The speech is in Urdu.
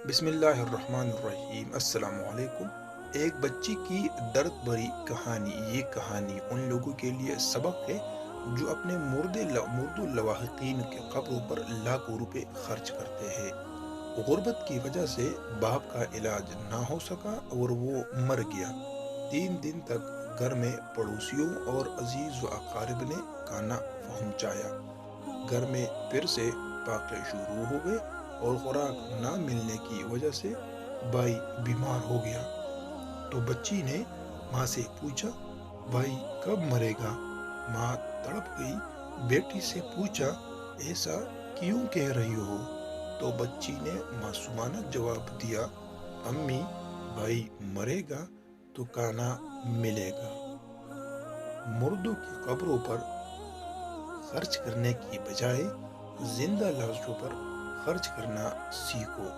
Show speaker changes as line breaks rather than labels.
بسم اللہ الرحمن الرحیم، السلام علیکم۔ ایک بچی کی درد بھری کہانی۔ یہ کہانی ان لوگوں کے لیے سبق ہے جو اپنے مردو لواحقین کے قبروں پر لاکھوں روپے خرچ کرتے ہیں۔ غربت کی وجہ سے باپ کا علاج نہ ہو سکا اور وہ مر گیا۔ 3 دن تک گھر میں پڑوسیوں اور عزیز و اقارب نے کھانا پہنچایا۔ گھر میں پھر سے فاقے شروع ہو گئے اور خوراک نہ ملنے کی وجہ سے بھائی بیمار ہو گیا۔ تو بچی نے ماں سے پوچھا، بھائی کب مرے گا؟ ماں تڑپ گئی۔ بیٹی سے پوچھا، ایسا کیوں کہہ رہی ہو؟ تو بچی نے معصومانہ جواب دیا، امی، بھائی مرے گا تو کھانا ملے گا۔ مردوں کی قبروں پر خرچ کرنے کی بجائے زندہ لاشوں پر خرچ کرنا سیکھو۔